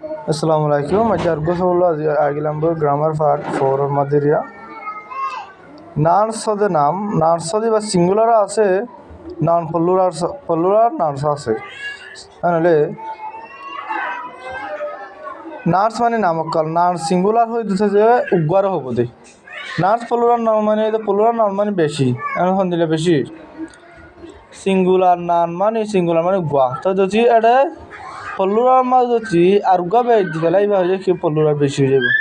Assalamu alaikum. Ajar gusaulla agilambo grammar part for Madiria. Nouns the নাম nouns বা singular আছে noun plural nouns আছে তাহলে nouns মানে নামকাল নাউন সিঙ্গুলার হইতেছে যে উগ্র হবো দে নাউন্স প্লুরাল নাউন মানে প্লুরাল নাউন মানে বেশি এখন দিলে বেশি সিঙ্গুলার নাউন মানে গুয়া তো যদি এটা প্লুরাল মানে যদি আর গুয়া বে দিলে হয়ে কি প্লুরাল বেশি হয়ে যাবে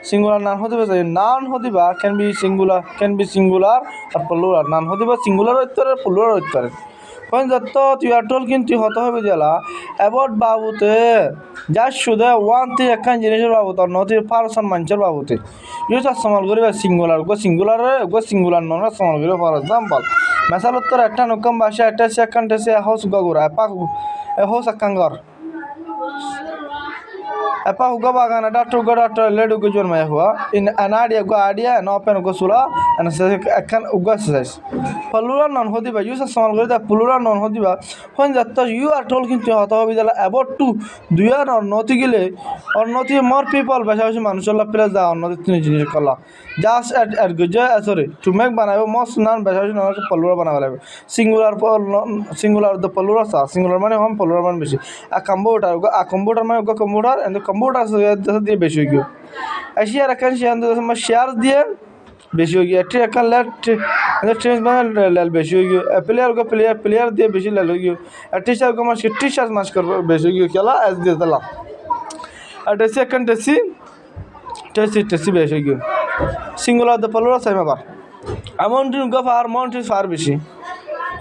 singular noun হতে পারে noun হতে বা can be singular R plural noun হতে বা singular হতে পারে plural হতে পারে কোন যত তুই আটল কিন্তু হতে হবে জেলা অ্যাবাউট বাবুতে যা শুধু ওয়ান তে একখান জিনিসের বাবুত নতি পারসন মানুষের বাবুতে ইউজ সমাল করিবা সিঙ্গুলার নন সমাল করিবা ফর এক্সাম্পল মেসাল উত্তর একটা নকম ভাষা একটা সেকেন্ড এসে হাউস গগুরা হাউস আকাঙ্গর apa huga bagana datu ledu ko jon mai huwa in anadia go adia no pen go sula and se akan uga ses plural non hodiba use samal gori da plural non hodiba when jatta you are told kintu hata hobi dala about to duya or noti gile or noti more people basha manushalla place da noti tin jinich kala just at go sorry to make banabo most non basha non plural banaba lagbe singular the plural sa singular mane hom plural man beshi a computer mane go computer and the computer দিয়ে বেশি হয়ে গিয়ে এশিয়ার এখান share দিয়ে বেশি হয়ে গিয়ে একটি এখান ট্রেন লাল বেশি হয়ে গিয়ে প্লেয়ার দিয়ে বেশি লাল হয়ে গিয়ে আর টিচার মাস করবো বেশি হয়ে গিয়ে খেলা এস দিয়ে দিলাম আর টেসি এখান টেসি বেশি হয়ে গিয়ে সিঙ্গুলার দ্য প্লুরাল সেম আবার মাউন্টেন গো ফার বেশি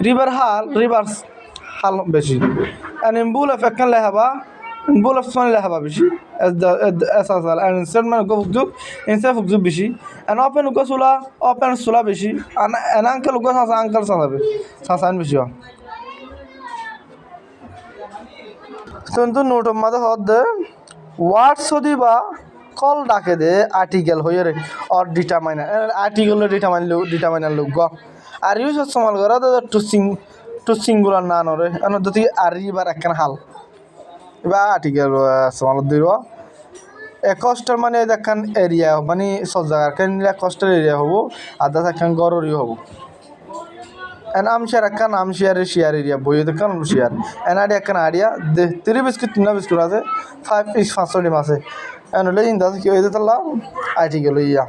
রিভার হাল বেশি and in bull of ekan lehaba bull of son lehaba bishi as the asal and instead man go fukzuk bishi and open sula bishi and uncle go uncle sasabe bishi কিন্তু note মধ্যে হচ্ছে ওয়ার্ডস যদি বা call ডাকে দে article হয়ে রে or determiner লোক আর use সমাল করা টু সিঙ্গুলার না নরে এন যদি আর বার একখান হাল এবার আর্টিকেল সমাল দিব একস্টার মানে দেখান এরিয়া মানে সব জায়গার কেন একস্টার এরিয়া হবো আধা একখান গড়রই হবো এন শেয়ার এরিয়া বই দেখান শেয়ার এন আড়ি একখান আড়িয়া 3 বিস্কুট 3 বিস্কুট আছে 5 ইস 500 ডিম আছে এন হলে ইন্দা কি হয়ে যেত article yeah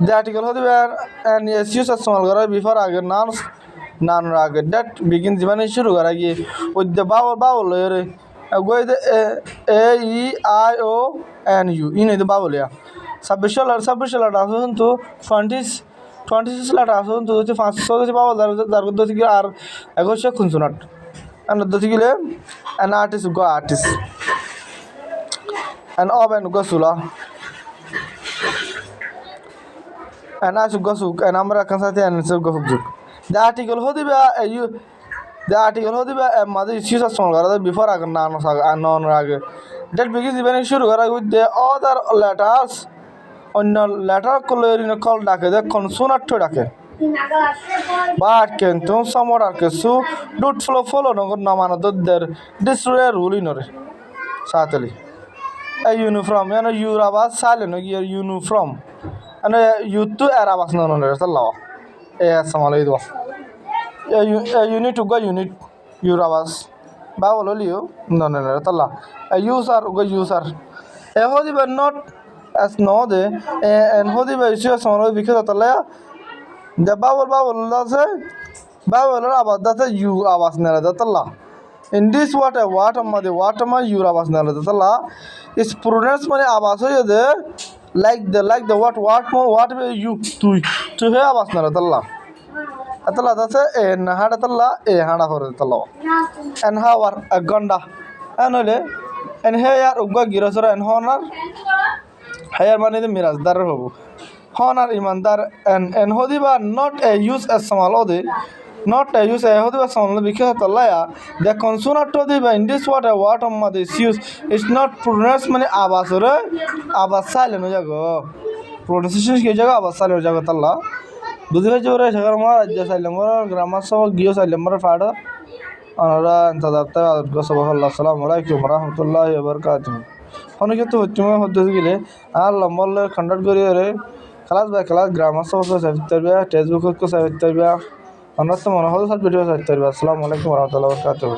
The article hodi where and yes use small gara before agar non agar that begins even shuru gara gi with the vowel here go the a e I o and u in the vowel ya subshell asun to 26 letter asun to 500 vowel dar go to ar agosha khunsunat and the gile an artist and oven go sula and I should go and আমরা কাছে and go the article hodiba mother is used small gara before agar non agar that begins even শুরু করা with the other letters অন্য letter call ডাকে the consonant to ডাকে but কিন্তু somewhat আর কিছু dot follow না মানতে this rule ইনরে সাতলি a uniform you আবার silent uniform and you to arabas no Allah assalamu alaikum you need to go you rabas ba bololiyo no Allah user a hodi but not as no de and hodi ba issue samalo because Allah the bawol say bawol abad that you abas nala Allah in this water ma you abas nala Allah is prudence mane abas hoye de like the what you to have abas nala Allah atalla dase en hada talla e hada hore talla and how are a gonda anole and here ugga girasora and honor higher mane the miras dar hobo honor imandar and hodiba not a use as samalode not a use a hodiba samalode because talla the consonant to the in this water mother is used is not pronounced mane abas silent ho jago pronunciation ki jaga abas silent ho jago talla বুঝি পাইছি ওরা সেখানে আমার রাজ্য চাইলাম ওরা grammar সব গিয়ে চাইলাম ওরা ফাড়ো ওনারা ইন্তজারতে আসসালামু আলাইকুম রহমতুল্লাহ বরকাতুহ অনেকে তো হচ্ছে হচ্ছে গেলে আর লম্বা কন্ডাক্ট করি রে ক্লাস বাই ক্লাস গ্রামার সব চাইতে পারবে টেক্সট বুক চাইতে পারবে আমরা তো মনে হয় সব ভিডিও চাইতে পারবে আসসালামু আলাইকুম রহমতুল্লাহ বরকাতুহ